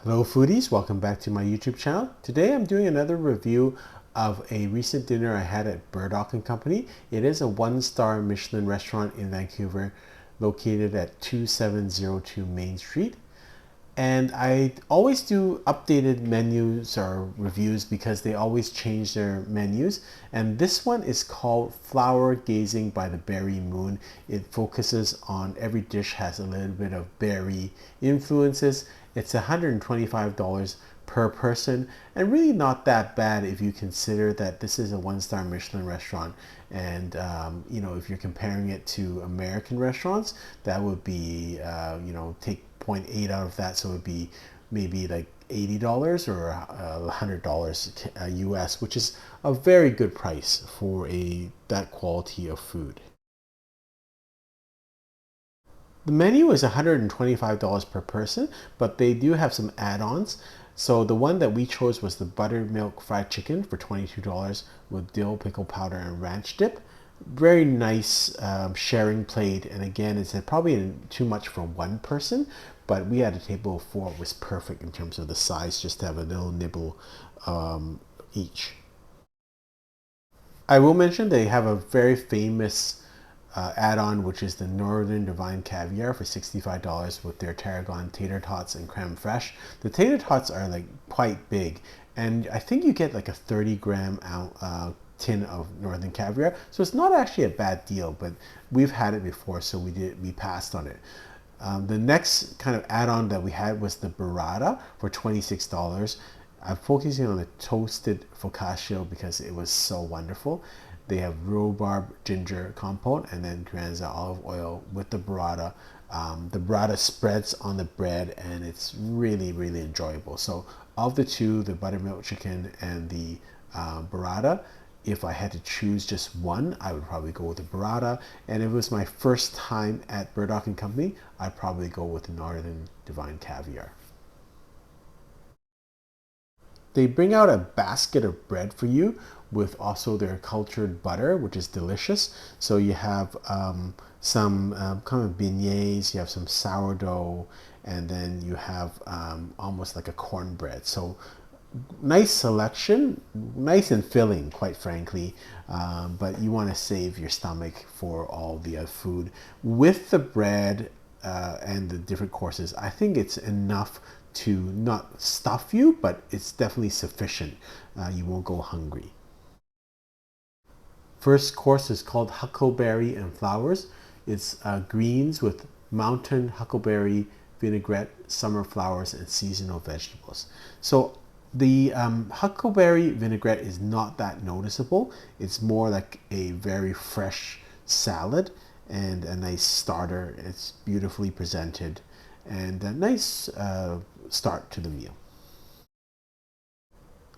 Hello foodies, welcome back to my YouTube channel. Today I'm doing another review of a recent dinner I had at Burdock Company. It is a one-star Michelin restaurant in Vancouver located at 2702 Main Street. And I always do updated menus or reviews because they always change their menus. And this one is called Flower Gazing by the Berry Moon. It focuses on every dish has a little bit of berry influences. It's $125 per person and really not that bad if you consider that this is a one-star Michelin restaurant. And if you're comparing it to American restaurants, that would be take 0.8 out of that, so it would be maybe like $80 or $100 US, which is a very good price for that quality of food. The menu is $125 per person, but they do have some add-ons. So the one that we chose was the buttermilk fried chicken for $22 with dill, pickle powder, and ranch dip. Very nice sharing plate, and again, it's probably too much for one person, but we had a table of four. It was perfect in terms of the size, just to have a little nibble each. I will mention they have a very famous add-on, which is the Northern Divine Caviar for $65 with their tarragon tater tots and creme fraiche. The tater tots are like quite big, and I think you get like a 30-gram tin of Northern Caviar, so it's not actually a bad deal, but we've had it before, so we passed on it. The next kind of add-on that we had was the burrata for $26. I'm focusing on the toasted focaccia because it was so wonderful. They have rhubarb ginger compote and then Granza olive oil with the burrata. The burrata spreads on the bread and it's really, really enjoyable. So of the two, the buttermilk chicken and the burrata, if I had to choose just one, I would probably go with the burrata. And if it was my first time at Burdock & Company, I'd probably go with the Northern Divine Caviar. They bring out a basket of bread for you with also their cultured butter, which is delicious. So you have some kind of beignets, you have some sourdough, and then you have almost like a cornbread. So nice selection, nice and filling, quite frankly, but you want to save your stomach for all the other food. With the bread and the different courses, I think it's enough to not stuff you, but it's definitely sufficient. You won't go hungry. First course is called Huckleberry and Flowers. It's greens with mountain huckleberry vinaigrette, summer flowers, and seasonal vegetables. So the huckleberry vinaigrette is not that noticeable. It's more like a very fresh salad and a nice starter. It's beautifully presented and a nice start to the meal.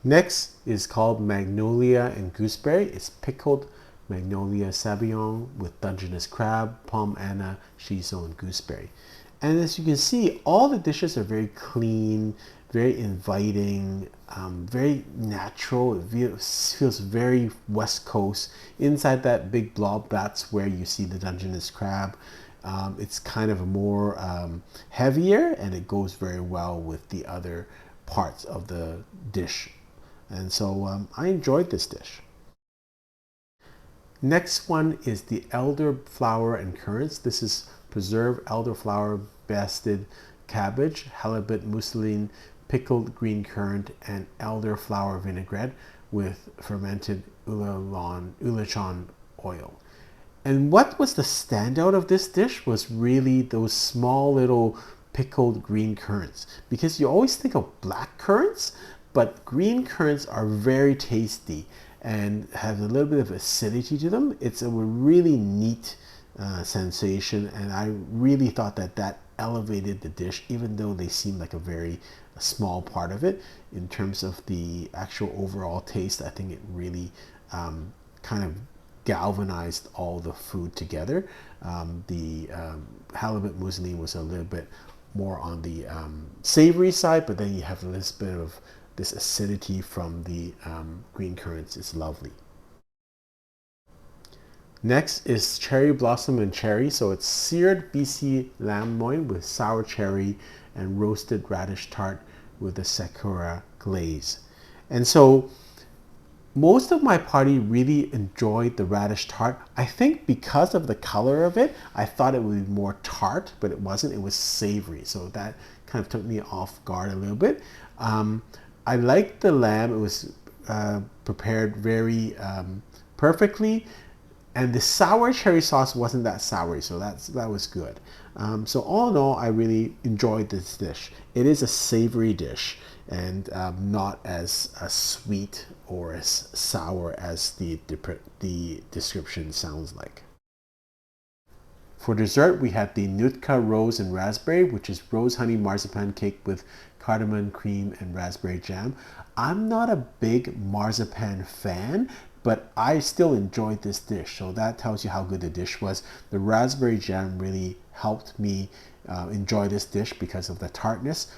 Next is called Magnolia and Gooseberry. It's pickled Magnolia Sabayon with Dungeness crab, palm anna, shiso, and gooseberry. And as you can see, all the dishes are very clean, very inviting, very natural. It feels very West Coast. Inside that big blob, that's where you see the Dungeness crab. It's kind of a more heavier, and it goes very well with the other parts of the dish. And so I enjoyed this dish. Next one is the elderflower and currants. This is preserved elderflower, basted cabbage, halibut mousseline, pickled green currant, and elderflower vinaigrette with fermented oolachan oil. And what was the standout of this dish was really those small little pickled green currants, because you always think of black currants, but green currants are very tasty and have a little bit of acidity to them. It's a really neat sensation, and I really thought that elevated the dish, even though they seem like a very small part of it. In terms of the actual overall taste, I think it really kind of galvanized all the food together. The halibut mousseline was a little bit more on the savory side, but then you have a little bit of this acidity from the green currants. It's lovely. Next is cherry blossom and cherry. So it's seared BC lamb loin with sour cherry and roasted radish tart with the sakura glaze. And so most of my party really enjoyed the radish tart. I think because of the color of it, I thought it would be more tart, but it wasn't. It was savory. So that kind of took me off guard a little bit. I liked the lamb. It was prepared very perfectly. And the sour cherry sauce wasn't that soury, so that was good. So all in all, I really enjoyed this dish. It is a savory dish and not as sweet or as sour as the description sounds like. For dessert, we had the Nootka Rose and Raspberry, which is rose honey marzipan cake with cardamom cream and raspberry jam. I'm not a big marzipan fan, but I still enjoyed this dish, so that tells you how good the dish was. The raspberry jam really helped me enjoy this dish because of the tartness,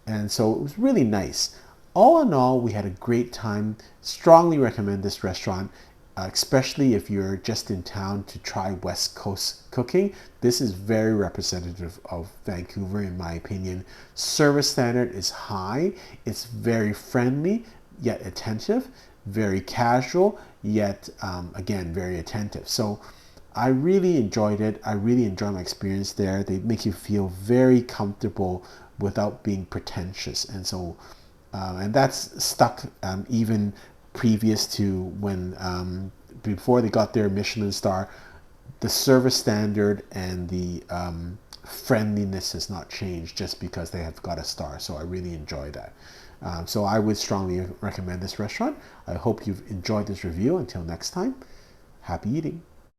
and so it was really nice. All in all, we had a great time. Strongly recommend this restaurant, especially if you're just in town to try West Coast cooking. This is very representative of Vancouver, in my opinion. Service standard is high. It's very friendly, yet attentive. Very casual, yet again, very attentive. So I really enjoyed it. I really enjoyed my experience there. They make you feel very comfortable without being pretentious. And so, and that's stuck even previous to when, before they got their Michelin star, the service standard and the friendliness has not changed just because they have got a star. So I really enjoy that. So I would strongly recommend this restaurant. I hope you've enjoyed this review. Until next time, happy eating.